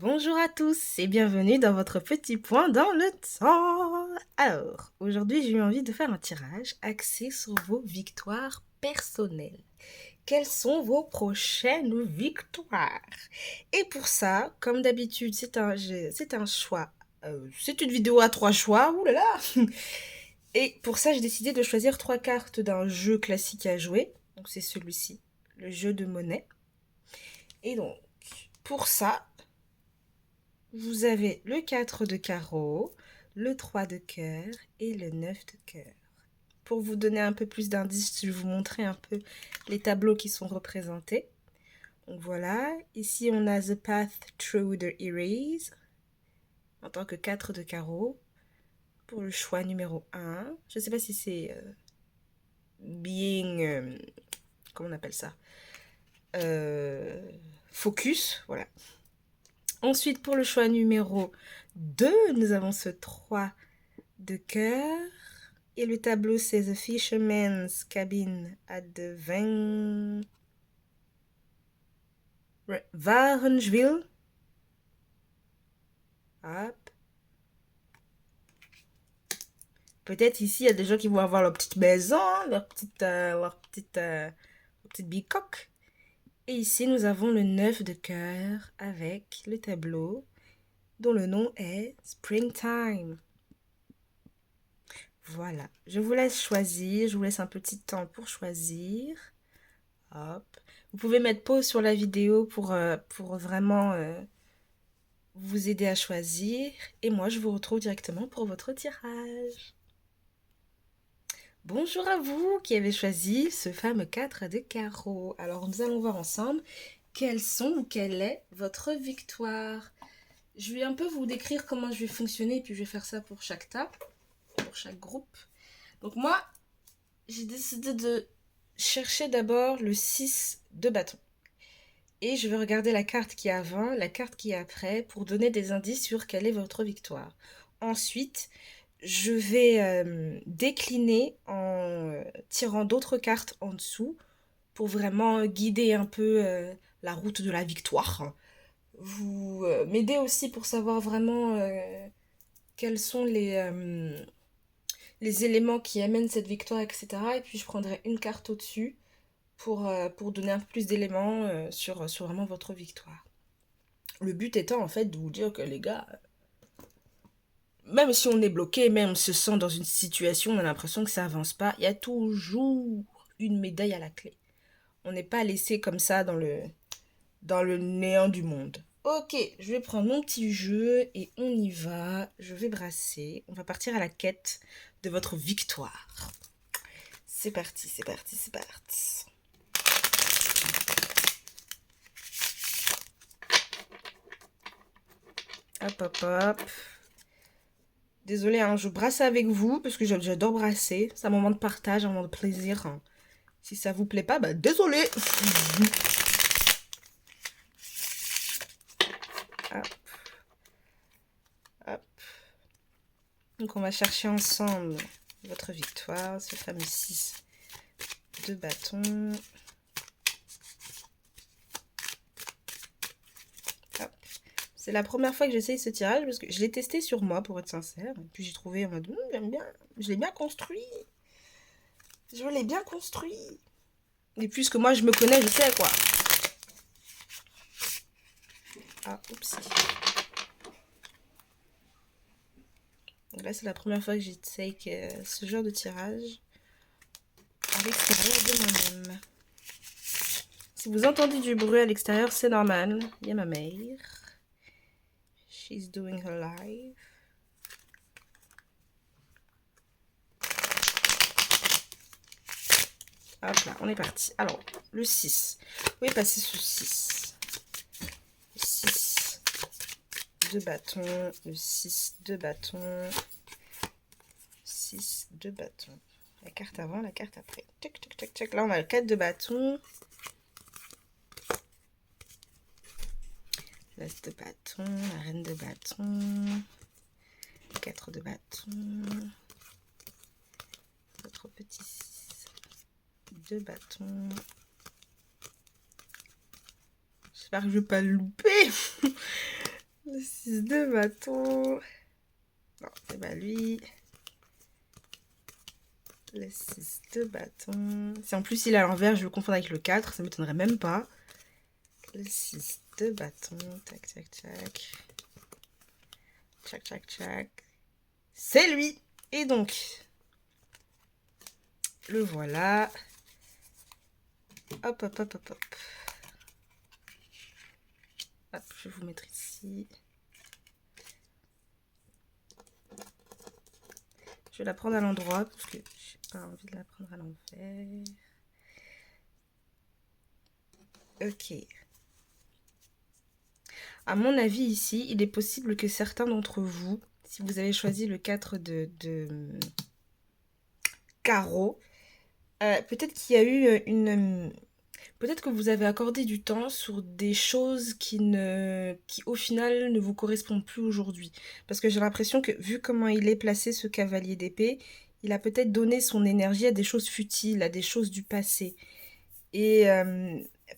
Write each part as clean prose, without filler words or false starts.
Bonjour à tous et bienvenue dans votre petit point dans le temps. Alors, aujourd'hui j'ai eu envie de faire un tirage axé sur vos victoires personnelles. Quelles sont vos prochaines victoires? Et pour ça, comme d'habitude, c'est un choix. C'est une vidéo à 3 choix, oulala. Et pour ça, j'ai décidé de choisir 3 cartes d'un jeu classique à jouer. Donc c'est celui-ci, le jeu de monnaie. Et donc, pour ça, vous avez le 4 de carreau, le 3 de cœur et le 9 de cœur. Pour vous donner un peu plus d'indices, je vais vous montrer un peu les tableaux qui sont représentés. Donc voilà, ici on a The Path Through the Erase en tant que 4 de carreau. Pour le choix numéro 1, je ne sais pas si c'est being, comment on appelle ça, focus, voilà. Ensuite, pour le choix numéro 2, nous avons ce 3 de cœur. Et le tableau, c'est The Fisherman's Cabin at the Varensville. Hop. Peut-être ici, il y a des gens qui vont avoir leur petite maison, leur petite bicoque. Et ici, nous avons le 9 de cœur avec le tableau dont le nom est Springtime. Voilà, je vous laisse choisir, je vous laisse un petit temps pour choisir. Hop. Vous pouvez mettre pause sur la vidéo pour vraiment vous aider à choisir. Et moi, je vous retrouve directement pour votre tirage. Bonjour à vous qui avez choisi ce fameux 4 de carreau. Alors, nous allons voir ensemble quelles sont ou quelle est votre victoire. Je vais un peu vous décrire comment je vais fonctionner et puis je vais faire ça pour chaque table, pour chaque groupe. Donc moi, j'ai décidé de chercher d'abord le 6 de bâton. Et je vais regarder la carte qui est avant, la carte qui est après, pour donner des indices sur quelle est votre victoire. Ensuite, je vais décliner en tirant d'autres cartes en dessous pour vraiment guider un peu la route de la victoire. Vous m'aidez aussi pour savoir vraiment quels sont les éléments qui amènent cette victoire, etc. Et puis je prendrai une carte au-dessus pour donner un peu plus d'éléments sur vraiment votre victoire. Le but étant en fait de vous dire que les gars, même si on est bloqué, même on se sent dans une situation, on a l'impression que ça avance pas, il y a toujours une médaille à la clé. On n'est pas laissé comme ça dans le néant du monde. Ok, je vais prendre mon petit jeu et on y va. Je vais brasser. On va partir à la quête de votre victoire. C'est parti, c'est parti, c'est parti. Hop, hop, hop. Désolée, hein, je brasse avec vous parce que j'adore brasser. C'est un moment de partage, un moment de plaisir. Si ça vous plaît pas, bah désolé. Hop. Hop. Donc on va chercher ensemble votre victoire, ce fameux 6 de bâton. C'est la première fois que j'essaye ce tirage parce que je l'ai testé sur moi pour être sincère. Et puis j'ai trouvé en mode, j'aime bien, je l'ai bien construit. Je l'ai bien construit. Et puisque moi je me connais, je sais quoi. Ah, oups. Donc là c'est la première fois que j'essaye ce genre de tirage à l'extérieur de moi-même. Si vous entendez du bruit à l'extérieur, c'est normal. Il y a ma mère. She's doing her life. Hop là, on est parti. Alors, le 6. Où est passé ce 6? Le 6 de bâton. Le 6 de bâton. 6 de bâton. La carte avant, la carte après. Tac, tac, tac, tac. Là, on a le 4 de bâton. L'as de bâton. La reine de bâton. 4 de bâton. Notre petit 6 de bâton. J'espère que je ne vais pas le louper. 6 de bâton. Non, c'est pas lui. Le 6 de bâton. Si en plus il est à l'envers, je vais le confondre avec le 4, ça m'étonnerait même pas. Le 6 de bâton. Tac, tac, tac. Tchac, tchac, tchac. C'est lui. Et donc, le voilà. Hop, hop, hop, hop, hop. Hop, je vais vous mettre ici. Je vais la prendre à l'endroit parce que j'ai pas envie de la prendre à l'envers. Ok. À mon avis, ici, il est possible que certains d'entre vous, si vous avez choisi le 4 de carreau, peut-être qu'il y a eu une... Peut-être que vous avez accordé du temps sur des choses qui au final ne vous correspondent plus aujourd'hui. Parce que j'ai l'impression que, vu comment il est placé, ce cavalier d'épée, il a peut-être donné son énergie à des choses futiles, à des choses du passé. Et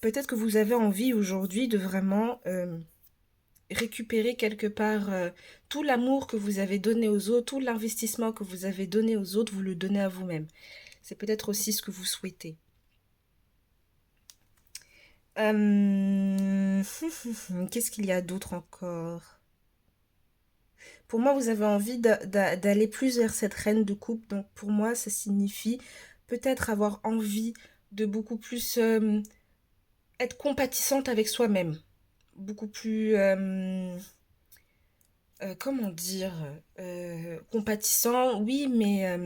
peut-être que vous avez envie aujourd'hui de vraiment récupérer quelque part tout l'amour que vous avez donné aux autres, tout l'investissement que vous avez donné aux autres, vous le donnez à vous-même. C'est peut-être aussi ce que vous souhaitez. Qu'est-ce qu'il y a d'autre encore? Pour moi, vous avez envie d'aller plus vers cette reine de coupe. Donc pour moi, ça signifie peut-être avoir envie de beaucoup plus être compatissante avec soi-même. Beaucoup plus... comment dire? Compatissant, oui, mais...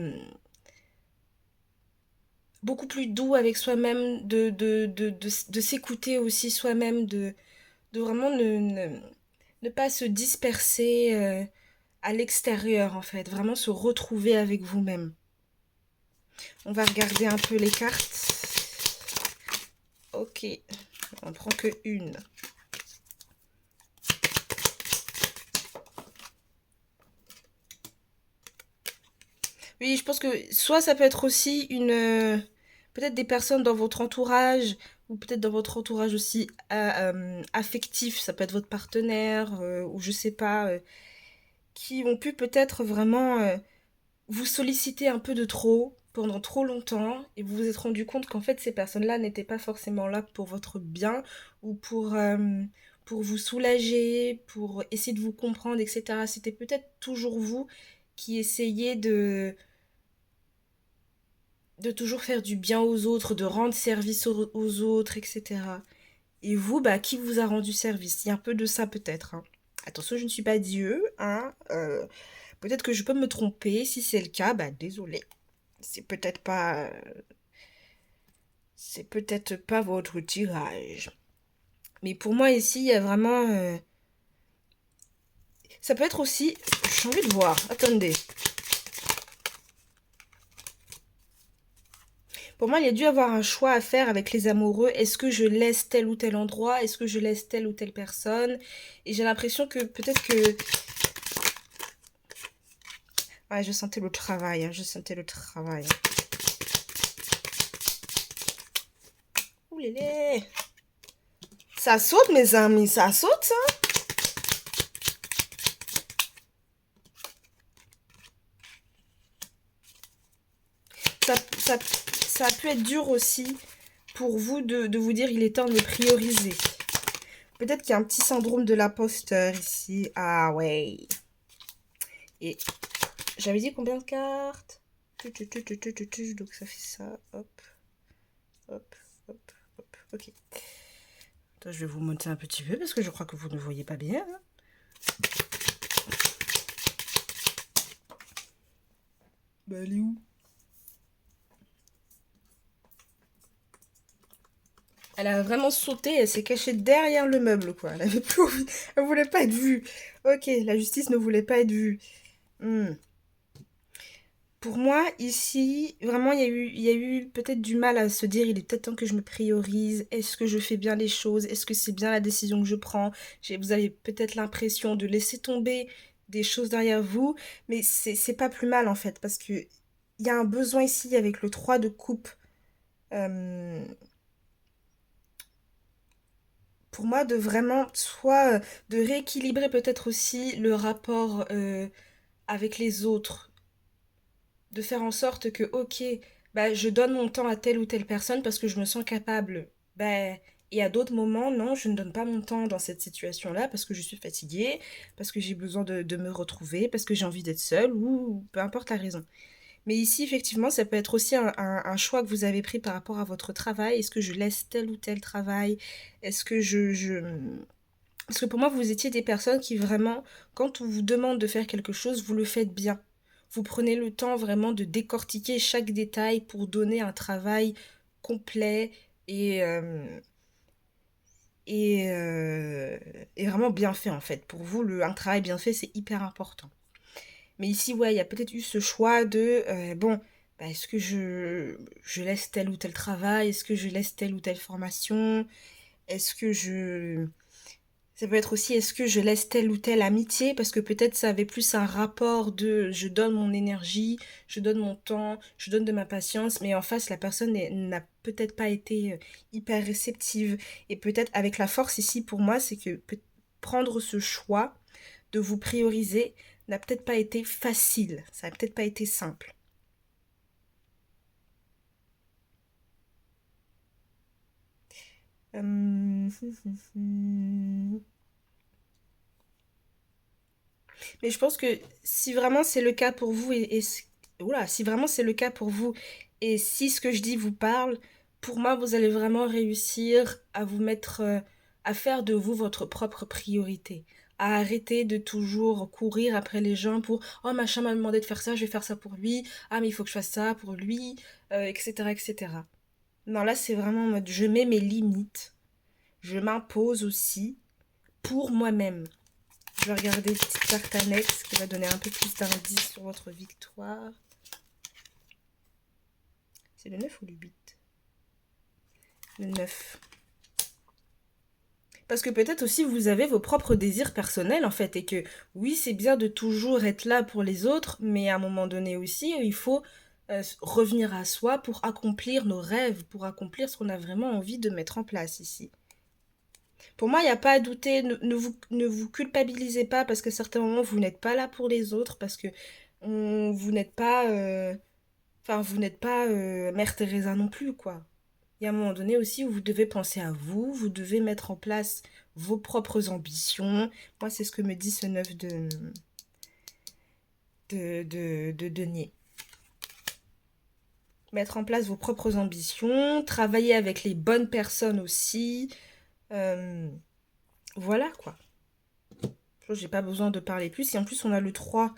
beaucoup plus doux avec soi-même, de s'écouter aussi soi-même, de vraiment ne pas se disperser à l'extérieur en fait, vraiment se retrouver avec vous-même. On va regarder un peu les cartes. Ok, on prend que une. Oui, je pense que soit ça peut être aussi une... peut-être des personnes dans votre entourage, ou peut-être dans votre entourage aussi affectif, ça peut être votre partenaire, ou je sais pas, qui ont pu peut-être vraiment vous solliciter un peu de trop pendant trop longtemps, et vous vous êtes rendu compte qu'en fait ces personnes-là n'étaient pas forcément là pour votre bien, ou pour vous soulager, pour essayer de vous comprendre, etc. C'était peut-être toujours vous qui essayez de toujours faire du bien aux autres, de rendre service aux autres, etc. Et vous, bah, qui vous a rendu service? Il y a un peu de ça peut-être, hein. Attention, je ne suis pas Dieu, hein. Peut-être que je peux me tromper. Si c'est le cas, bah désolé. C'est peut-être pas, c'est peut-être pas votre tirage. Mais pour moi ici, il y a vraiment, ça peut être aussi. J'ai envie de voir. Attendez. Pour moi, il y a dû avoir un choix à faire avec les amoureux. Est-ce que je laisse tel ou tel endroit? Est-ce que je laisse telle ou telle personne? Et j'ai l'impression que peut-être que... Ouais, je sentais le travail, hein, je sentais le travail. Ouh lélé. Ça saute, mes amis, ça saute, ça. Ça, ça, ça a pu être dur aussi pour vous de vous dire il est temps de les prioriser. Peut-être qu'il y a un petit syndrome de l'imposteur ici. Ah ouais. Et j'avais dit combien de cartes? Donc ça fait ça. Hop. Hop. Hop. Hop. Ok. Attends, je vais vous monter un petit peu parce que je crois que vous ne voyez pas bien. Hein. Bah elle est où? Elle a vraiment sauté, elle s'est cachée derrière le meuble, quoi. Elle avait plus envie, elle voulait pas être vue. Ok, la justice ne voulait pas être vue. Pour moi, ici, vraiment, il y a eu peut-être du mal à se dire, il est peut-être temps que je me priorise. Est-ce que je fais bien les choses? Est-ce que c'est bien la décision que je prends? Vous avez peut-être l'impression de laisser tomber des choses derrière vous, mais c'est pas plus mal en fait, parce que il y a un besoin ici avec le 3 de coupe. euh, pour moi, de vraiment, soit de rééquilibrer peut-être aussi le rapport avec les autres, de faire en sorte que, ok, bah, je donne mon temps à telle ou telle personne parce que je me sens capable. Bah, et à d'autres moments, non, je ne donne pas mon temps dans cette situation-là parce que je suis fatiguée, parce que j'ai besoin de me retrouver, parce que j'ai envie d'être seule ou peu importe la raison. Mais ici, effectivement, ça peut être aussi un choix que vous avez pris par rapport à votre travail. Est-ce que je laisse tel ou tel travail? Est-ce que Parce que pour moi, vous étiez des personnes qui vraiment, quand on vous demande de faire quelque chose, vous le faites bien. Vous prenez le temps vraiment de décortiquer chaque détail pour donner un travail complet et, euh, et, euh, et vraiment bien fait en fait. Pour vous, un travail bien fait, c'est hyper important. Mais ici, ouais, il y a peut-être eu ce choix de, bon, bah, est-ce que je laisse tel ou tel travail? Est-ce que je laisse telle ou telle formation? Est-ce que je... Ça peut être aussi, est-ce que je laisse telle ou telle amitié? Parce que peut-être ça avait plus un rapport de je donne mon énergie, je donne mon temps, je donne de ma patience, mais en face, la personne n'a peut-être pas été hyper réceptive. Et peut-être avec la force ici, pour moi, c'est que prendre ce choix de vous prioriser n'a peut-être pas été facile, ça n'a peut-être pas été simple. Euh, Mais je pense que si vraiment c'est le cas pour vous oula, si vraiment c'est le cas pour vous et si ce que je dis vous parle, pour moi vous allez vraiment réussir à vous mettre à faire de vous votre propre priorité, à arrêter de toujours courir après les gens pour oh machin m'a demandé de faire ça, je vais faire ça pour lui, ah mais il faut que je fasse ça pour lui, etc., etc. Non, là c'est vraiment en mode je mets mes limites, je m'impose aussi pour moi-même. Je vais regarder une petite carte annexe qui va donner un peu plus d'indices sur votre victoire. C'est le 9 ou le 8? Le 9. Parce que peut-être aussi vous avez vos propres désirs personnels en fait et que oui c'est bien de toujours être là pour les autres mais à un moment donné aussi il faut revenir à soi pour accomplir nos rêves, pour accomplir ce qu'on a vraiment envie de mettre en place ici. Pour moi, il n'y a pas à douter, ne vous culpabilisez pas parce qu'à certains moments, vous n'êtes pas là pour les autres, parce que vous n'êtes pas, enfin, vous n'êtes pas Mère Teresa non plus, quoi. Il y a un moment donné aussi où vous devez penser à vous, vous devez mettre en place vos propres ambitions. Moi, c'est ce que me dit ce neuf de denier. Mettre en place vos propres ambitions, travailler avec les bonnes personnes aussi. Euh, voilà, quoi. J'ai pas besoin de parler plus. Et en plus, on a le 3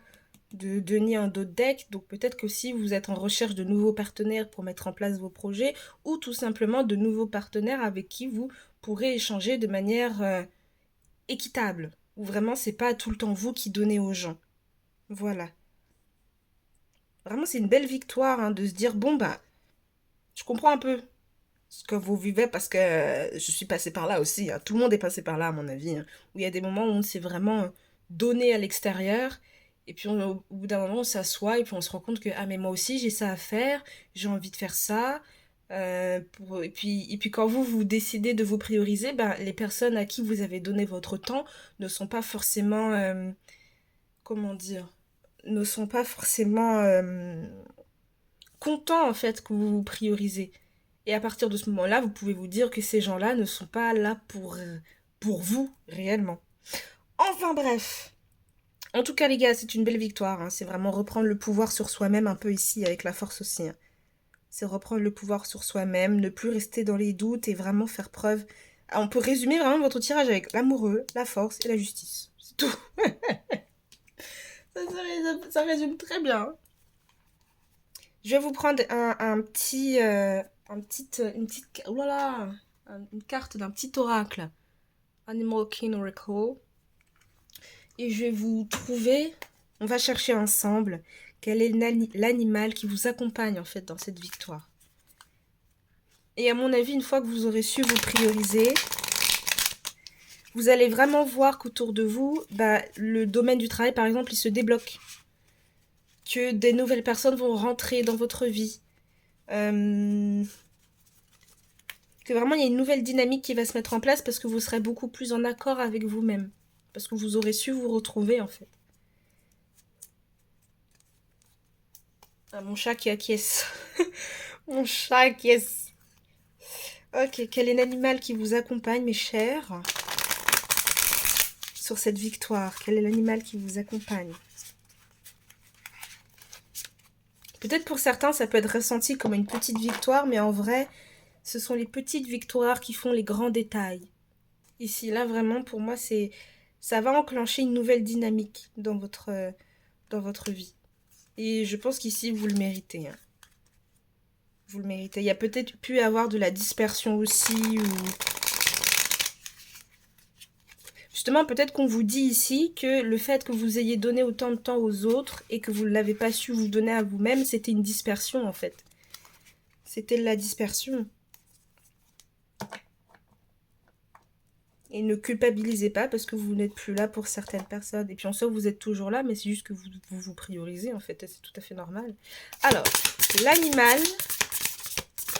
de denier en d'autres deck. Donc peut-être que si vous êtes en recherche de nouveaux partenaires pour mettre en place vos projets ou tout simplement de nouveaux partenaires avec qui vous pourrez échanger de manière équitable. Où vraiment, c'est pas tout le temps vous qui donnez aux gens. Voilà. Vraiment, c'est une belle victoire hein, de se dire bon, bah, je comprends un peu ce que vous vivez parce que je suis passée par là aussi. Hein. Tout le monde est passé par là, à mon avis. Hein, où il y a des moments où on s'est vraiment donné à l'extérieur. Et puis au bout d'un moment, on s'assoit et puis on se rend compte que ah mais moi aussi j'ai ça à faire, j'ai envie de faire ça. Et puis quand vous décidez de vous prioriser, ben, les personnes à qui vous avez donné votre temps ne sont pas forcément, comment dire, ne sont pas forcément contents en fait que vous vous priorisez. Et à partir de ce moment-là, vous pouvez vous dire que ces gens-là ne sont pas là pour vous réellement. Enfin bref. En tout cas, les gars, c'est une belle victoire. Hein. C'est vraiment reprendre le pouvoir sur soi-même un peu ici, avec la force aussi. Hein. C'est reprendre le pouvoir sur soi-même, ne plus rester dans les doutes et vraiment faire preuve. Ah, on peut résumer vraiment votre tirage avec l'amoureux, la force et la justice. C'est tout. Ça résume très bien. Je vais vous prendre un petit, oh là là, une carte d'un petit oracle. Animal King Oracle. Et je vais vous trouver, on va chercher ensemble quel est l'animal qui vous accompagne en fait dans cette victoire. Et à mon avis, une fois que vous aurez su vous prioriser, vous allez vraiment voir qu'autour de vous, bah, le domaine du travail par exemple, il se débloque. Que des nouvelles personnes vont rentrer dans votre vie. Que que vraiment il y a une nouvelle dynamique qui va se mettre en place parce que vous serez beaucoup plus en accord avec vous-même. Parce que vous aurez su vous retrouver en fait. Ah, mon chat qui acquiesce. Mon chat acquiesce. Ok, quel est l'animal qui vous accompagne, mes chers, sur cette victoire? Quel est l'animal qui vous accompagne? Peut-être pour certains, ça peut être ressenti comme une petite victoire, mais en vrai, ce sont les petites victoires qui font les grands détails. Ici, là, vraiment, pour moi, ça va enclencher une nouvelle dynamique dans votre vie. Et je pense qu'ici, vous le méritez. Hein. Vous le méritez. Il y a peut-être pu avoir de la dispersion aussi, ou... Justement, peut-être qu'on vous dit ici que le fait que vous ayez donné autant de temps aux autres et que vous ne l'avez pas su vous donner à vous-même, c'était une dispersion, en fait. C'était de la dispersion. Et ne culpabilisez pas parce que vous n'êtes plus là pour certaines personnes. Et puis en soi, vous êtes toujours là, mais c'est juste que vous priorisez, en fait. C'est tout à fait normal. Alors, l'animal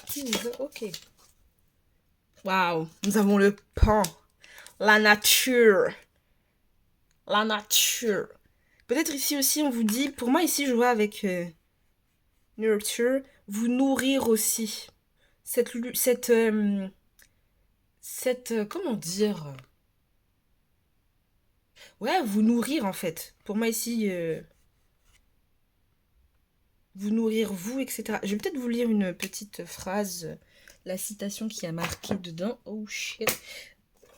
qui nous a... Ok. Waouh, nous avons le pan. La nature. La nature. Peut-être ici aussi, on vous dit... Pour moi, ici, je vois avec nurture, vous nourrir aussi. Comment dire? Ouais, vous nourrir, en fait. Pour moi, ici... vous nourrir vous, etc. Je vais peut-être vous lire une petite phrase, la citation qui a marqué dedans. Oh shit.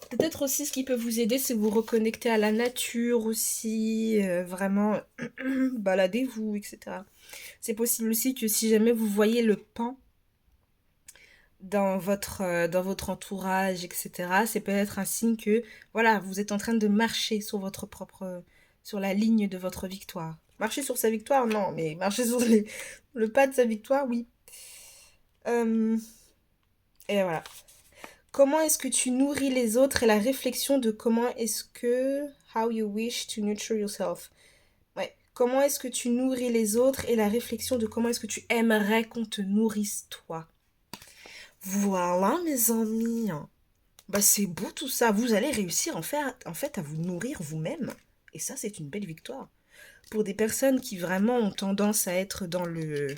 Peut-être aussi ce qui peut vous aider, c'est vous reconnecter à la nature aussi, vraiment baladez-vous, etc. C'est possible aussi que si jamais vous voyez le pan dans votre entourage, etc., c'est peut-être un signe que, voilà, vous êtes en train de marcher sur sur la ligne de votre victoire. Marcher sur sa victoire, non, mais marcher sur le pas de sa victoire, oui. Et voilà. Comment est-ce que tu nourris les autres et la réflexion de comment est-ce que... How you wish to nurture yourself. Ouais. Comment est-ce que tu nourris les autres et la réflexion de comment est-ce que tu aimerais qu'on te nourrisse toi. Voilà, mes amis. Bah, c'est beau tout ça. Vous allez réussir en fait à vous nourrir vous-même. Et ça, c'est une belle victoire. Pour des personnes qui vraiment ont tendance à être dans le...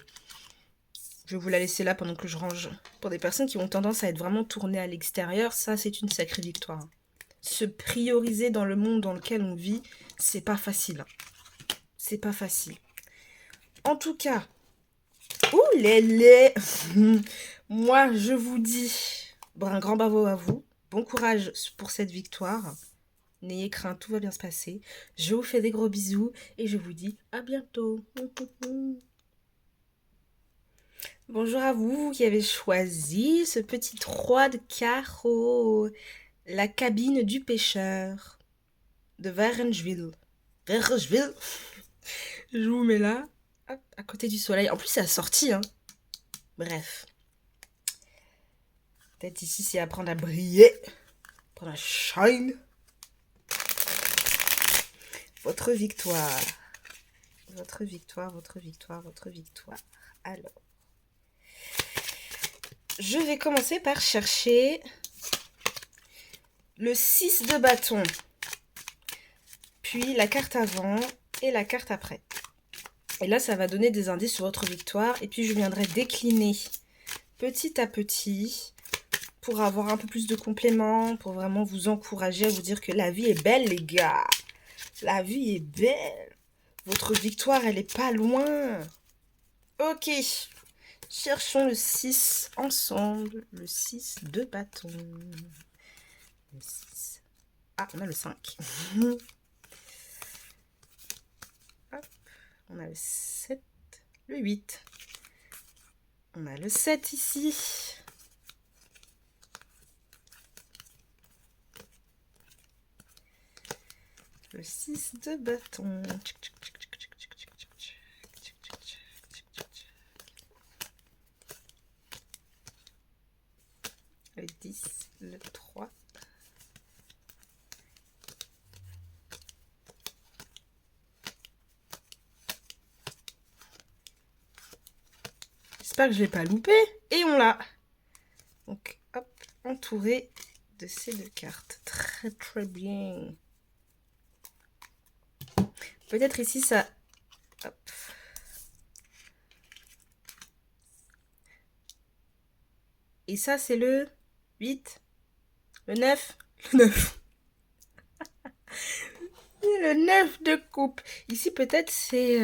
Je vais vous la laisser là pendant que je range. Pour des personnes qui ont tendance à être vraiment tournées à l'extérieur, ça, c'est une sacrée victoire. Se prioriser dans le monde dans lequel on vit, c'est pas facile. C'est pas facile. En tout cas, ouh lélé. Moi, je vous dis, un grand bravo à vous. Bon courage pour cette victoire. N'ayez crainte, tout va bien se passer. Je vous fais des gros bisous et je vous dis à bientôt. Bonjour à vous qui avez choisi ce petit 3 de carreau. La cabine du pêcheur de Varengeville. Varengeville. Je vous mets là, hop, à côté du soleil. En plus, c'est assorti, hein. Bref. Peut-être ici, c'est apprendre à briller. Apprendre à shine. Votre victoire. Votre victoire, votre victoire, votre victoire. Alors. Je vais commencer par chercher le 6 de bâton. Puis la carte avant et la carte après. Et là, ça va donner des indices sur votre victoire. Et puis, je viendrai décliner petit à petit pour avoir un peu plus de compléments, pour vraiment vous encourager à vous dire que la vie est belle, les gars. La vie est belle. Votre victoire, elle est pas loin. Ok. Cherchons le 6 ensemble. Le 6 de bâton. Le 6. Ah, on a le 5. Hop. On a le 7. Le 8. On a le 7 ici. Le 6 de bâton. Le 10, le 3. J'espère que je ne l'ai pas loupé. Et on l'a. Donc, hop. entouré de ces deux cartes. Très très bien. Peut-être ici ça... Hop. Et ça c'est le 8, le 9, le 9. Le 9 de coupe. Ici peut-être c'est...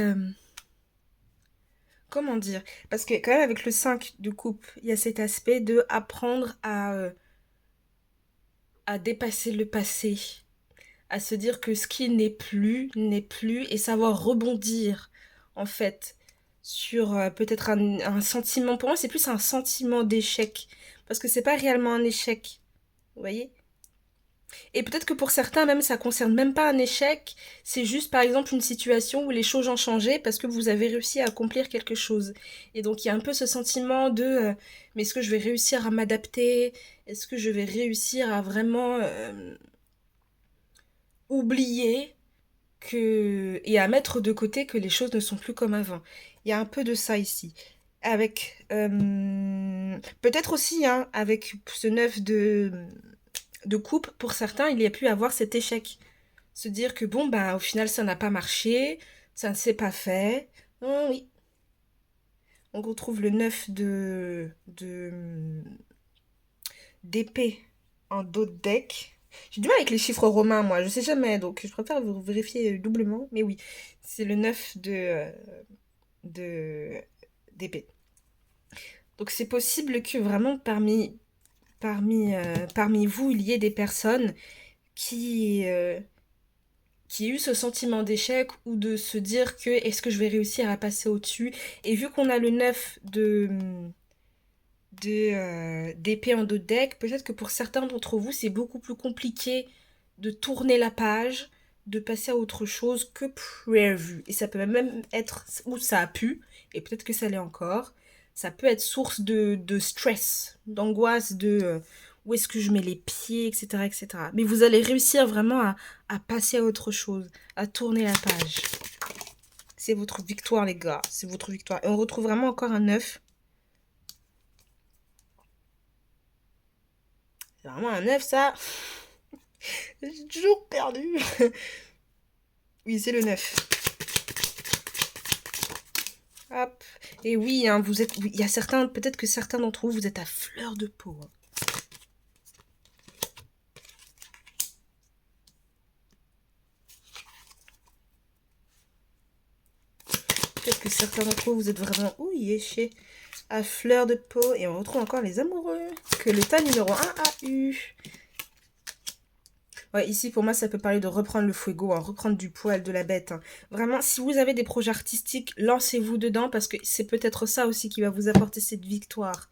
comment dire? Parce que quand même avec le 5 de coupe, il y a cet aspect de apprendre à dépasser le passé, à se dire que ce qui n'est plus, et savoir rebondir, en fait, sur peut-être un sentiment. Pour moi, c'est plus un sentiment d'échec, parce que c'est pas réellement un échec, vous voyez? Et peut-être que pour certains, même, ça concerne même pas un échec, c'est juste, par exemple, une situation où les choses ont changé parce que vous avez réussi à accomplir quelque chose. Et donc, il y a un peu ce sentiment de, mais est-ce que je vais réussir à m'adapter? Est-ce que je vais réussir à vraiment oublier et à mettre de côté que les choses ne sont plus comme avant. Il y a un peu de ça ici. Avec peut-être aussi hein, avec ce 9 de coupe, pour certains, il y a pu avoir cet échec. Se dire que bon, bah au final ça n'a pas marché, ça ne s'est pas fait. Oh, oui. On retrouve le 9 d'épée en dos de deck. J'ai du mal avec les chiffres romains, moi, je sais jamais, donc je préfère vous vérifier doublement. Mais oui, c'est le 9 de d'épée. Donc c'est possible que vraiment parmi vous, il y ait des personnes qui, qui aient eu ce sentiment d'échec ou de se dire que est-ce que je vais réussir à passer au-dessus. Et vu qu'on a le 9 d'épée en dos de deck, peut-être que pour certains d'entre vous, c'est beaucoup plus compliqué de tourner la page, de passer à autre chose que prévu. Et ça peut même être, ou ça a pu, et peut-être que ça l'est encore, ça peut être source de stress, d'angoisse, de où est-ce que je mets les pieds, etc., etc. Mais vous allez réussir vraiment à passer à autre chose, à tourner la page. C'est votre victoire, les gars. C'est votre victoire. Et on retrouve vraiment encore un 9. C'est vraiment un 9, ça. J'ai toujours perdu. Oui, c'est le 9. Hop. Et oui, hein, vous êtes. Il y a certains, peut-être que certains d'entre vous, vous êtes à fleur de peau. Hein. Peut-être que certains d'entre vous, vous êtes vraiment yéché, à fleur de peau. Et on retrouve encore les amoureux que le tas numéro 1 a eu. Ouais, ici, pour moi, ça peut parler de reprendre le fuego, hein, reprendre du poil de la bête. Hein. Vraiment, si vous avez des projets artistiques, lancez-vous dedans parce que c'est peut-être ça aussi qui va vous apporter cette victoire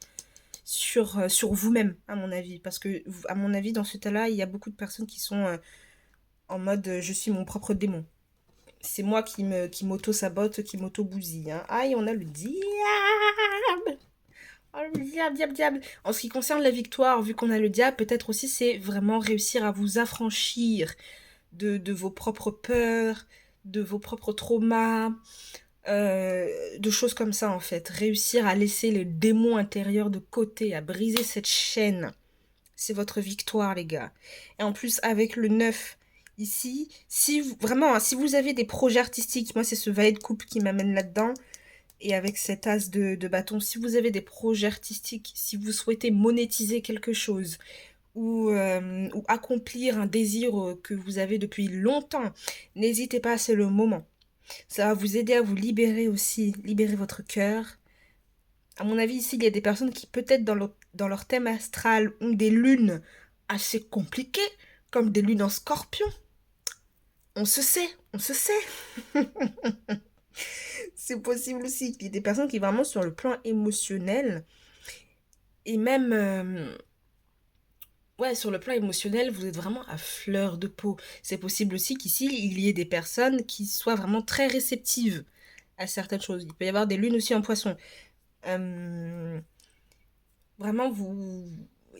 sur vous-même, à mon avis. Parce que, à mon avis, dans ce tas-là, il y a beaucoup de personnes qui sont en mode je suis mon propre démon. C'est moi qui m'auto-sabote, qui m'auto-bousille. Hein. Aïe, on a le diable. Oh, le diable, diable, diable. En ce qui concerne la victoire, vu qu'on a le diable, peut-être aussi c'est vraiment réussir à vous affranchir de vos propres peurs, de vos propres traumas, de choses comme ça en fait. Réussir à laisser le démon intérieur de côté, à briser cette chaîne. C'est votre victoire, les gars. Et en plus, avec le 9 ici, si vous, vraiment, hein, si vous avez des projets artistiques, moi c'est ce valet de coupe qui m'amène là-dedans, et avec cet as de bâton, si vous avez des projets artistiques, si vous souhaitez monétiser quelque chose, ou accomplir un désir que vous avez depuis longtemps, n'hésitez pas, c'est le moment. Ça va vous aider à vous libérer aussi, libérer votre cœur. À mon avis, ici, il y a des personnes qui, peut-être dans leur thème astral, ont des lunes assez compliquées, comme des lunes en scorpion. On se sait, on se sait. C'est possible aussi qu'il y ait des personnes qui, vraiment, sur le plan émotionnel, et même ouais, sur le plan émotionnel, vous êtes vraiment à fleur de peau. C'est possible aussi qu'ici, il y ait des personnes qui soient vraiment très réceptives à certaines choses. Il peut y avoir des lunes aussi en poisson. Euh, vraiment,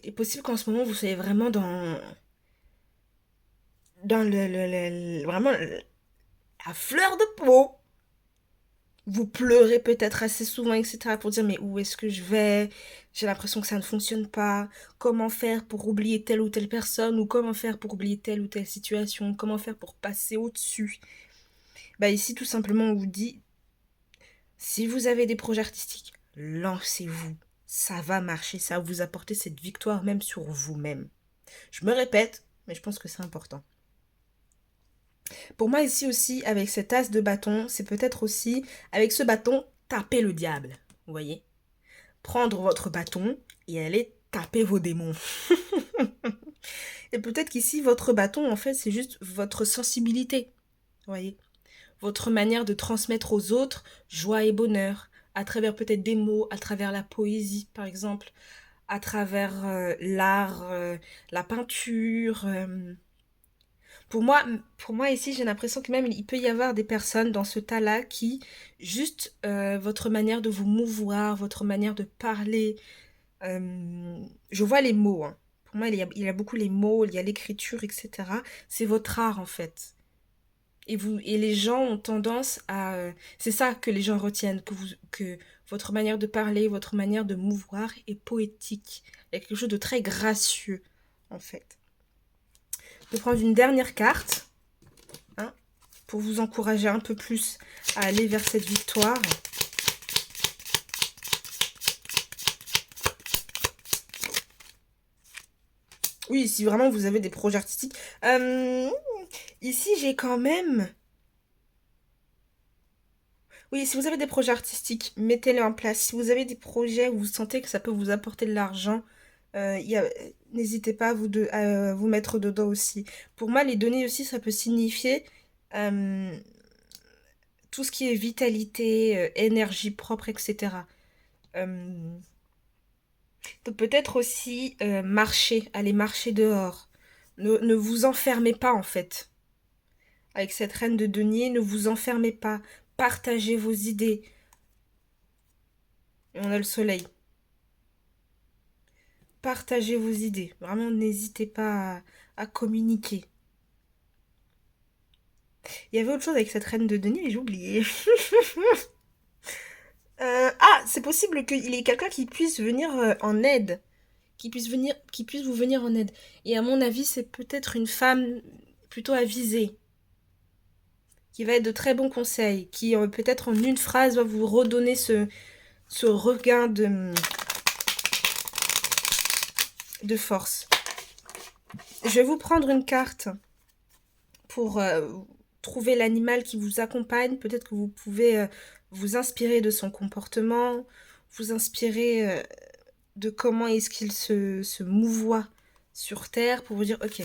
il est possible qu'en ce moment, vous soyez vraiment dans vraiment à fleur de peau. Vous pleurez peut-être assez souvent, etc. pour dire mais où est-ce que je vais? J'ai l'impression que ça ne fonctionne pas. Comment faire pour oublier telle ou telle personne? Ou comment faire pour oublier telle ou telle situation? Comment faire pour passer au-dessus? Bah ici, tout simplement, on vous dit, si vous avez des projets artistiques, lancez-vous. Ça va marcher, ça va vous apporter cette victoire même sur vous-même. Je me répète, mais je pense que c'est important. Pour moi ici aussi, avec cet as de bâton, c'est peut-être aussi, avec ce bâton, taper le diable. Vous voyez? Prendre votre bâton et aller taper vos démons. Et peut-être qu'ici, votre bâton, en fait, c'est juste votre sensibilité. Vous voyez? Votre manière de transmettre aux autres joie et bonheur, à travers peut-être des mots, à travers la poésie, par exemple, à travers l'art, la peinture. Pour moi, pour moi ici, j'ai l'impression que même il peut y avoir des personnes dans ce tas-là qui, juste votre manière de vous mouvoir, votre manière de parler, je vois les mots, hein. Pour moi, il y a beaucoup les mots, il y a l'écriture, etc. C'est votre art, en fait. Et les gens ont tendance à... c'est ça que les gens retiennent, que votre manière de parler, votre manière de mouvoir est poétique. Il y a quelque chose de très gracieux, en fait. Je vais prendre une dernière carte, hein, pour vous encourager un peu plus à aller vers cette victoire. Oui, si vraiment vous avez des projets artistiques. Ici, j'ai quand même... Oui, si vous avez des projets artistiques, mettez-les en place. Si vous avez des projets où vous sentez que ça peut vous apporter de l'argent, n'hésitez pas à vous mettre dedans aussi. Pour moi, les données aussi, ça peut signifier euh, tout ce qui est vitalité, énergie propre, etc. Euh, Peut-être aussi marcher, aller marcher dehors. Ne vous enfermez pas en fait. Avec cette reine de denier, ne vous enfermez pas. Partagez vos idées. Et on a le soleil. Partagez vos idées. Vraiment, n'hésitez pas à communiquer. Il y avait autre chose avec cette reine de denier, mais j'ai oublié. Ah, c'est possible qu'il y ait quelqu'un qui puisse venir en aide. Qui puisse vous venir en aide. Et à mon avis, c'est peut-être une femme plutôt avisée, qui va être de très bons conseils, qui peut-être en une phrase va vous redonner ce regain de force. Je vais vous prendre une carte pour trouver l'animal qui vous accompagne. Peut-être que vous pouvez vous inspirer de son comportement, vous inspirer de comment est-ce qu'il se mouvoie sur Terre pour vous dire, ok.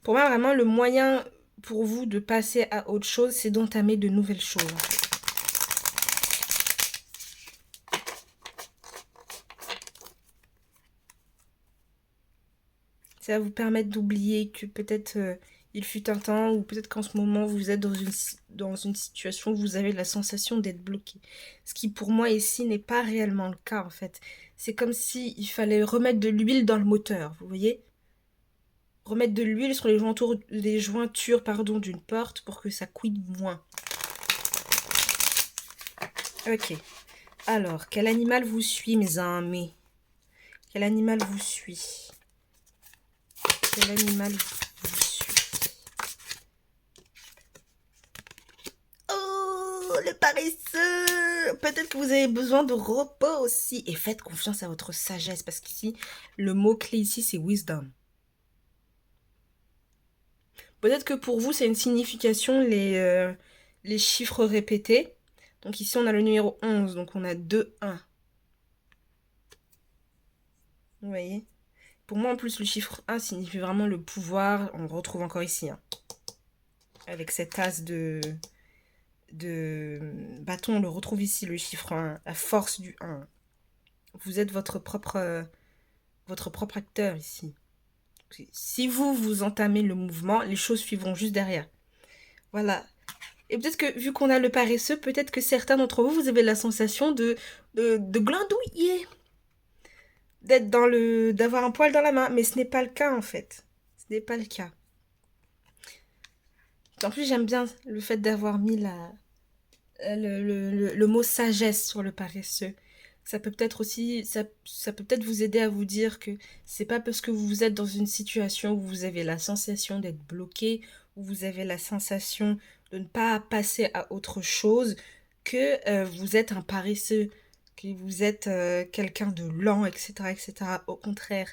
Pour moi, vraiment, le moyen pour vous de passer à autre chose, c'est d'entamer de nouvelles choses. Ça va vous permettre d'oublier que peut-être il fut un temps, ou peut-être qu'en ce moment, vous êtes dans une situation où vous avez la sensation d'être bloqué. Ce qui, pour moi, ici, n'est pas réellement le cas, en fait. C'est comme si il fallait remettre de l'huile dans le moteur, vous voyez? Remettre de l'huile sur les jointures pardon, d'une porte pour que ça couine moins. Ok. Alors, quel animal vous suit, mes amis? Quel animal vous suit? Quel animal vous suit? Oh, le paresseux! Peut-être que vous avez besoin de repos aussi. Et faites confiance à votre sagesse, parce qu'ici, le mot-clé ici, c'est wisdom. Peut-être que pour vous, c'est une signification, les chiffres répétés. Donc ici, on a le numéro 11, donc on a 2, 1. Vous voyez? Pour moi, en plus, le chiffre 1 signifie vraiment le pouvoir. On le retrouve encore ici, hein. Avec cette as de bâton, on le retrouve ici, le chiffre 1, la force du 1. Vous êtes votre propre acteur ici. Si vous entamez le mouvement, les choses suivront juste derrière. Voilà. Et peut-être que, vu qu'on a le paresseux, peut-être que certains d'entre vous, vous avez la sensation de glandouiller. D'avoir un poil dans la main. Mais ce n'est pas le cas, en fait. Ce n'est pas le cas. En plus, j'aime bien le fait d'avoir mis le mot sagesse sur le paresseux. Ça peut peut-être aussi, ça peut peut-être vous aider à vous dire que c'est pas parce que vous êtes dans une situation où vous avez la sensation d'être bloqué, où vous avez la sensation de ne pas passer à autre chose, que vous êtes un paresseux, que vous êtes quelqu'un de lent, etc., etc. Au contraire,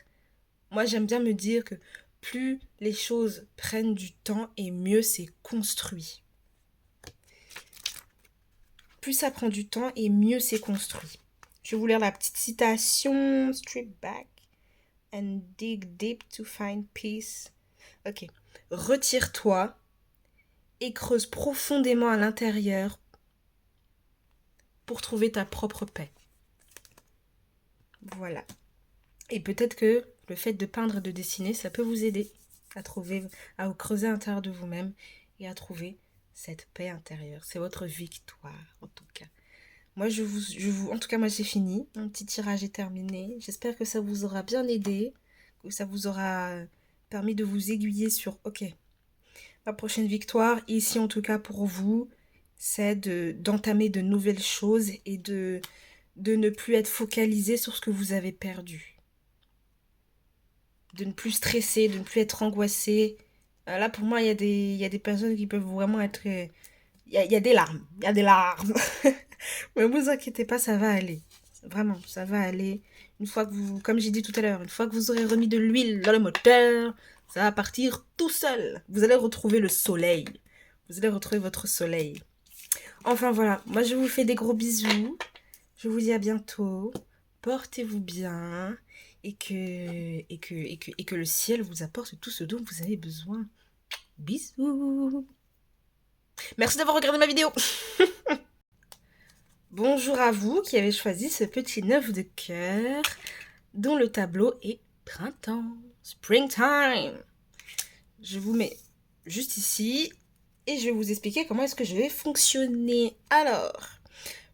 moi j'aime bien me dire que plus les choses prennent du temps et mieux c'est construit. Plus ça prend du temps et mieux c'est construit. Je vais vous lire la petite citation. Strip back and dig deep to find peace. Ok. Retire-toi et creuse profondément à l'intérieur pour trouver ta propre paix. Voilà. Et peut-être que le fait de peindre et de dessiner, ça peut vous aider à trouver, à vous creuser à l'intérieur de vous-même et à trouver cette paix intérieure. C'est votre victoire, en tout cas. Moi, en tout cas, moi, j'ai fini. Mon petit tirage est terminé. J'espère que ça vous aura bien aidé, que ça vous aura permis de vous aiguiller sur, ok, ma prochaine victoire, ici en tout cas pour vous, c'est d'entamer de nouvelles choses et de ne plus être focalisé sur ce que vous avez perdu. De ne plus stresser, de ne plus être angoissé. Là, pour moi, il y a des personnes qui peuvent vraiment être... Il y a des larmes. Il y a des larmes. Mais ne vous inquiétez pas, ça va aller. Vraiment, ça va aller. Une fois que vous, comme j'ai dit tout à l'heure, une fois que vous aurez remis de l'huile dans le moteur, ça va partir tout seul. Vous allez retrouver le soleil. Vous allez retrouver votre soleil. Enfin voilà, moi je vous fais des gros bisous. Je vous dis à bientôt. Portez-vous bien et que le ciel vous apporte tout ce dont vous avez besoin. Bisous. Merci d'avoir regardé ma vidéo. Bonjour à vous qui avez choisi ce petit 9 de cœur dont le tableau est printemps, springtime. Je vous mets juste ici et je vais vous expliquer comment est-ce que je vais fonctionner. Alors,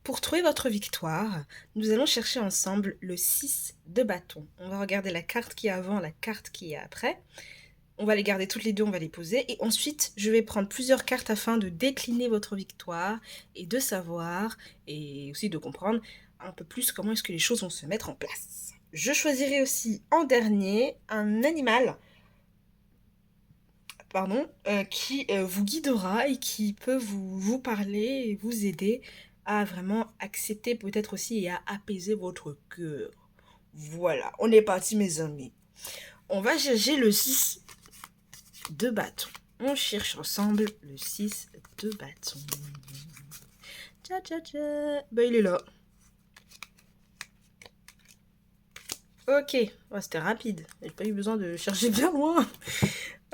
pour trouver votre victoire, nous allons chercher ensemble le 6 de bâton. On va regarder la carte qui est avant, la carte qui est après. On va les garder toutes les deux, on va les poser. Et ensuite, je vais prendre plusieurs cartes afin de décliner votre victoire et de savoir, et aussi de comprendre un peu plus comment est-ce que les choses vont se mettre en place. Je choisirai aussi en dernier un animal qui vous guidera et qui peut vous parler et vous aider à vraiment accepter peut-être aussi et à apaiser votre cœur. Voilà, on est parti mes amis. On va chercher le 6 de bâton. On cherche ensemble le 6 de bâton. Tcha tcha tcha. Bah il est là. Ok, oh, c'était rapide. J'ai pas eu besoin de chercher bien loin.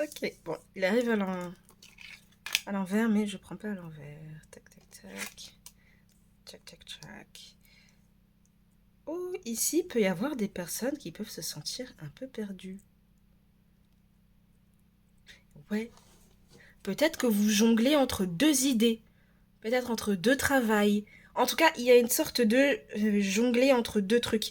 Ok, bon, il arrive à l'envers, mais je prends pas à l'envers. Tac, tac, tac. Tac, tac, tac. Oh, ici, il peut y avoir des personnes qui peuvent se sentir un peu perdues. Ouais. Peut-être que vous jonglez entre deux idées. Peut-être entre deux travails. En tout cas, il y a une sorte de jongler entre deux trucs.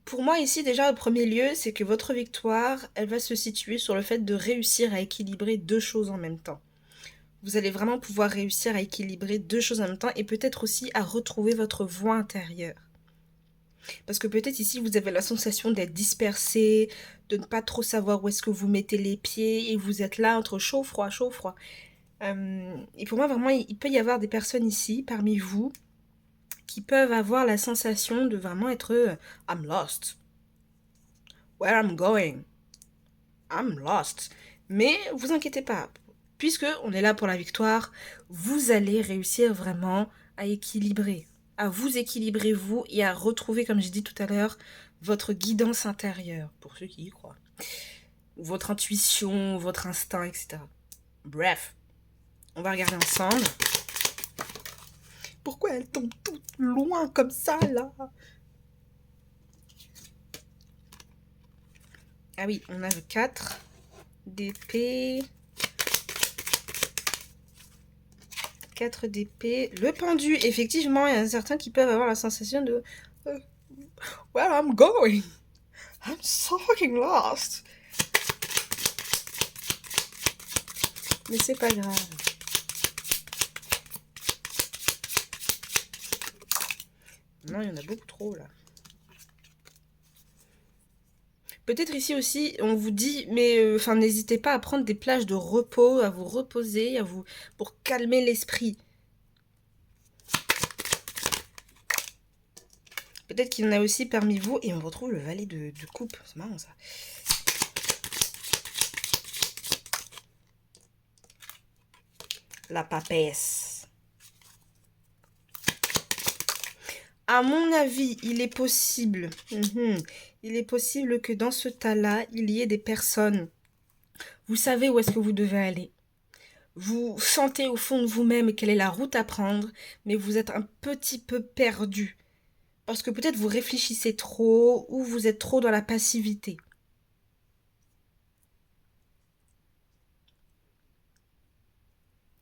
Pour moi, ici, déjà, au premier lieu, c'est que votre victoire, elle va se situer sur le fait de réussir à équilibrer deux choses en même temps. Vous allez vraiment pouvoir réussir à équilibrer deux choses en même temps et peut-être aussi à retrouver votre voix intérieure. Parce que peut-être ici, vous avez la sensation d'être dispersé, de ne pas trop savoir où est-ce que vous mettez les pieds et vous êtes là entre chaud-froid, chaud-froid. Et pour moi, vraiment, il peut y avoir des personnes ici, parmi vous, qui peuvent avoir la sensation de vraiment être I'm lost. Where I'm going? I'm lost. Mais vous inquiétez pas, puisque on est là pour la victoire, vous allez réussir vraiment à équilibrer, à vous équilibrer vous et à retrouver, comme j'ai dit tout à l'heure, votre guidance intérieure, pour ceux qui y croient. Votre intuition, votre instinct, etc. Bref, on va regarder ensemble. Pourquoi elles tombent toutes loin comme ça, là? Ah oui, on a le 4 d'épée. 4 d'épée. Le pendu, effectivement, il y en a certains qui peuvent avoir la sensation de Where I'm going? I'm so fucking lost. Mais c'est pas grave. Non, il y en a beaucoup trop là. Peut-être ici aussi, on vous dit, mais enfin, n'hésitez pas à prendre des plages de repos, à vous reposer, pour calmer l'esprit. Peut-être qu'il y en a aussi parmi vous, et on retrouve le valet de coupe. C'est marrant ça. La papesse. À mon avis, il est possible, il est possible que dans ce tas-là, il y ait des personnes. Vous savez où est-ce que vous devez aller. Vous sentez au fond de vous-même quelle est la route à prendre, mais vous êtes un petit peu perdu. Parce que peut-être vous réfléchissez trop ou vous êtes trop dans la passivité.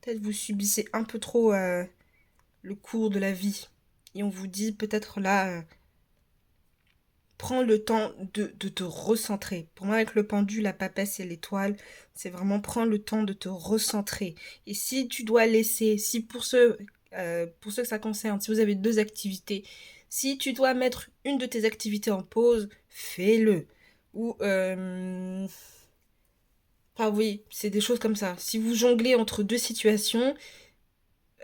Peut-être vous subissez un peu trop le cours de la vie. Et on vous dit peut-être là, prends le temps de te recentrer. Pour moi, avec le pendu, la papesse et l'étoile, c'est vraiment prendre le temps de te recentrer. Et si tu dois laisser, si pour ceux que ça concerne, si vous avez 2 activités, si tu dois mettre une de tes activités en pause, fais-le. Ou, ah oui, c'est des choses comme ça. Si vous jonglez entre 2 situations,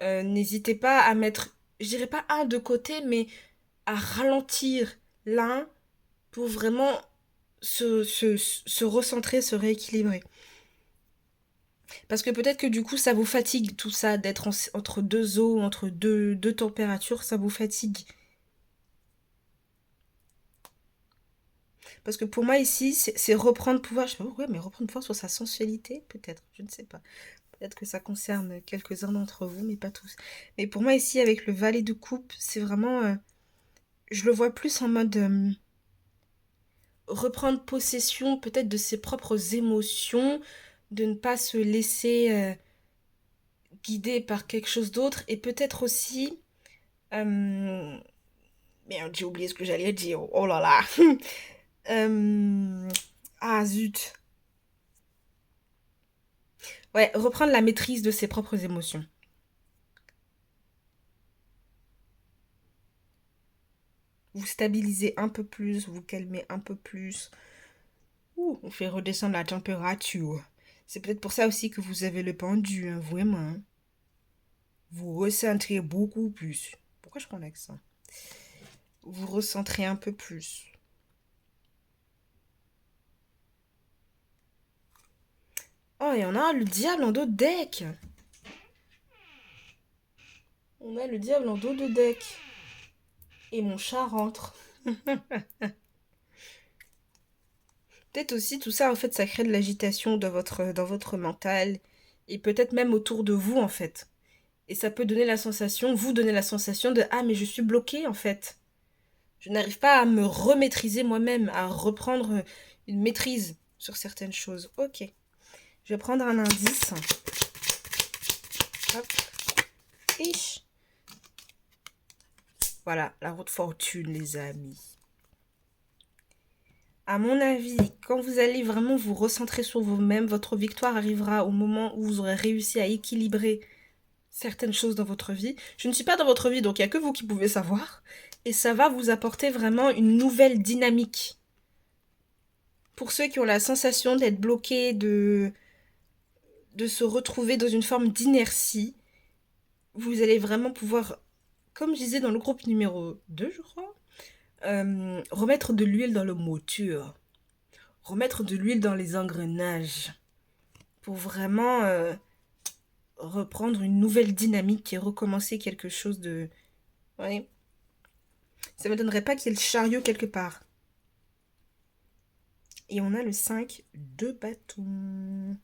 n'hésitez pas à mettre, je dirais pas un de côté, mais à ralentir l'un pour vraiment se recentrer, se rééquilibrer. Parce que peut-être que du coup, ça vous fatigue tout ça, d'être entre 2 eaux, entre deux températures, ça vous fatigue. Parce que pour moi ici, c'est reprendre pouvoir. Je sais pas pourquoi, mais reprendre pouvoir sur sa sensualité, peut-être, je ne sais pas. Peut-être que ça concerne quelques-uns d'entre vous, mais pas tous. Mais pour moi ici, avec le valet de coupe, c'est vraiment... je le vois plus en mode... reprendre possession peut-être de ses propres émotions, de ne pas se laisser guider par quelque chose d'autre, et peut-être aussi... merde, j'ai oublié ce que j'allais dire, oh là là. Ah zut. Ouais, reprendre la maîtrise de ses propres émotions. Vous stabilisez un peu plus, vous calmez un peu plus. Ouh, on fait redescendre la température. C'est peut-être pour ça aussi que vous avez le pendu, hein, vraiment. Hein. Vous recentrez beaucoup plus. Pourquoi je prends l'accent? Vous recentrez un peu plus. Oh, et on a le diable en dos de deck. On a le diable en dos de deck. Et mon chat rentre. Peut-être aussi tout ça, en fait, ça crée de l'agitation dans votre mental. Et peut-être même autour de vous, en fait. Et ça peut donner la sensation, vous donner la sensation de ah, mais je suis bloquée, en fait. Je n'arrive pas à me remaîtriser moi-même, à reprendre une maîtrise sur certaines choses. Ok. Je vais prendre un indice. Hop. Ish. Voilà, la roue de fortune, les amis. À mon avis, quand vous allez vraiment vous recentrer sur vous-même, votre victoire arrivera au moment où vous aurez réussi à équilibrer certaines choses dans votre vie. Je ne suis pas dans votre vie, donc il n'y a que vous qui pouvez savoir. Et ça va vous apporter vraiment une nouvelle dynamique. Pour ceux qui ont la sensation d'être bloqués, de se retrouver dans une forme d'inertie, vous allez vraiment pouvoir, comme je disais dans le groupe numéro 2, je crois, remettre de l'huile dans le moteur, remettre de l'huile dans les engrenages, pour vraiment reprendre une nouvelle dynamique et recommencer quelque chose de... Ouais. Ça ne m'étonnerait pas qu'il y ait le chariot quelque part. Et on a le 5 de bâton.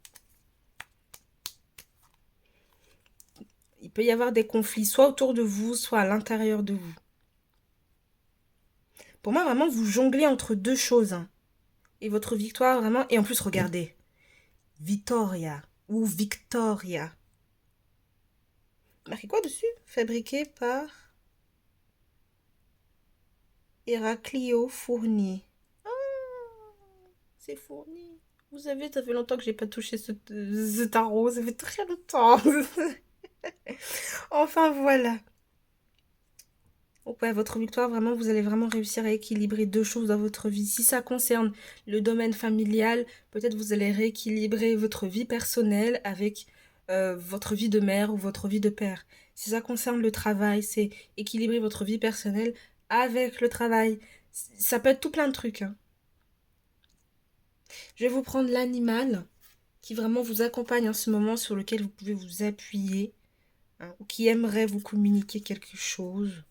Il peut y avoir des conflits, soit autour de vous, soit à l'intérieur de vous. Pour moi, vraiment, vous jonglez entre 2 choses. Hein. Et votre victoire, vraiment... Et en plus, regardez. Vittoria ou Victoria. Marqué quoi dessus? Fabriqué par Héraclio Fournier. Ah, c'est Fournier. Vous savez, ça fait longtemps que j'ai pas touché ce tarot. Ça fait très longtemps. Enfin, voilà. Donc, ouais, votre victoire, vraiment, vous allez vraiment réussir à équilibrer deux choses dans votre vie. Si ça concerne le domaine familial, peut-être vous allez rééquilibrer votre vie personnelle avec votre vie de mère ou votre vie de père. Si ça concerne le travail, c'est équilibrer votre vie personnelle avec le travail. Ça peut être tout plein de trucs, hein. Je vais vous prendre l'animal qui vraiment vous accompagne en ce moment, sur lequel vous pouvez vous appuyer, hein, ou qui aimerait vous communiquer quelque chose.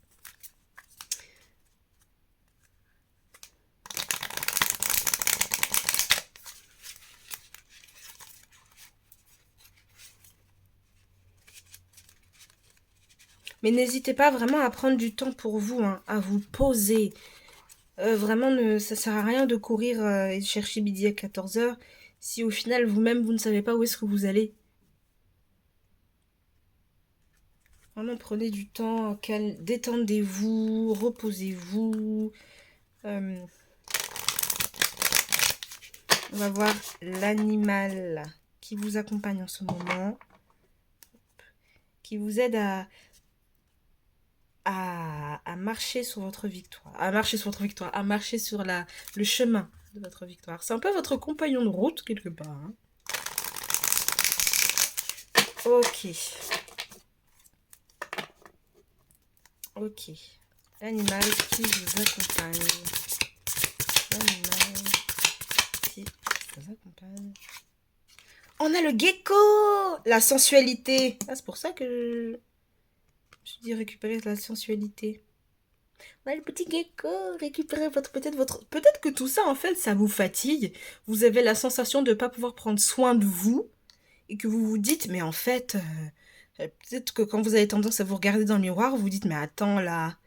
Mais n'hésitez pas vraiment à prendre du temps pour vous, hein, à vous poser. Vraiment, ça sert à rien de courir et de chercher midi à 14 h si au final vous-même vous ne savez pas où est-ce que vous allez. Vraiment, prenez du temps, détendez-vous, reposez-vous. Euh, on va voir l'animal qui vous accompagne en ce moment, qui vous aide à marcher sur votre victoire, à marcher sur le chemin de votre victoire. C'est un peu votre compagnon de route, quelque part, hein. Ok. Ok. L'animal qui vous accompagne. L'animal qui vous accompagne. On a le gecko! La sensualité. Ah, c'est pour ça que je dis récupérer la sensualité. Ouais, le petit gecko, récupérez peut-être que tout ça, en fait, ça vous fatigue. Vous avez la sensation de ne pas pouvoir prendre soin de vous et que vous vous dites, mais en fait, peut-être que quand vous avez tendance à vous regarder dans le miroir, vous vous dites, mais attends là,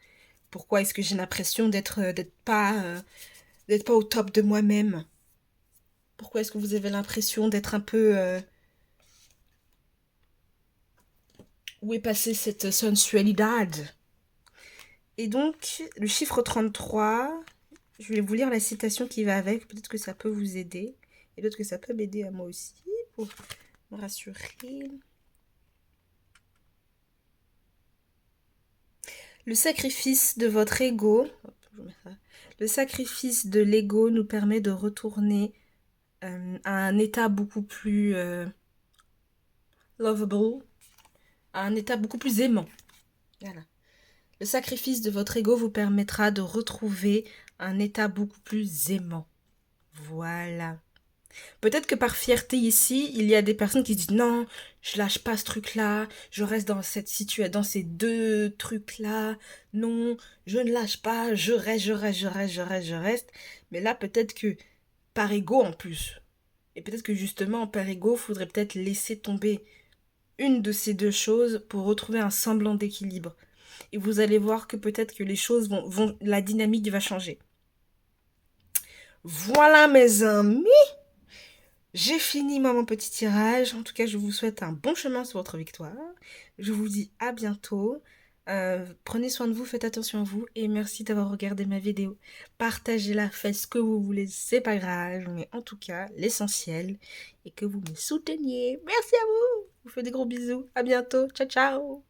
pourquoi est-ce que j'ai l'impression d'être pas au top de moi-même? Pourquoi est-ce que vous avez l'impression d'être un peu où est passée cette sensualité? Et donc, le chiffre 33, je vais vous lire la citation qui va avec. Peut-être que ça peut vous aider. Et peut-être que ça peut m'aider à moi aussi, pour me rassurer. Le sacrifice de votre ego, le sacrifice de l'ego nous permet de retourner à un état beaucoup plus lovable, à un état beaucoup plus aimant. Voilà. Le sacrifice de votre ego vous permettra de retrouver un état beaucoup plus aimant. Voilà. Peut-être que par fierté ici, il y a des personnes qui se disent non, je lâche pas ce truc-là, je reste dans cette situation, dans ces deux trucs-là. Non, je ne lâche pas, je reste. Mais là, peut-être que par ego en plus. Et peut-être que justement, par ego, il faudrait peut-être laisser tomber une de ces deux choses pour retrouver un semblant d'équilibre. Et vous allez voir que peut-être que les choses la dynamique va changer. Voilà mes amis, j'ai fini moi mon petit tirage. En tout cas, je vous souhaite un bon chemin sur votre victoire. Je vous dis à bientôt. Prenez soin de vous, faites attention à vous et merci d'avoir regardé ma vidéo. Partagez-la, faites ce que vous voulez, c'est pas grave, mais en tout cas, l'essentiel est que vous me souteniez. Merci à vous. Je vous fais des gros bisous. À bientôt. Ciao, ciao.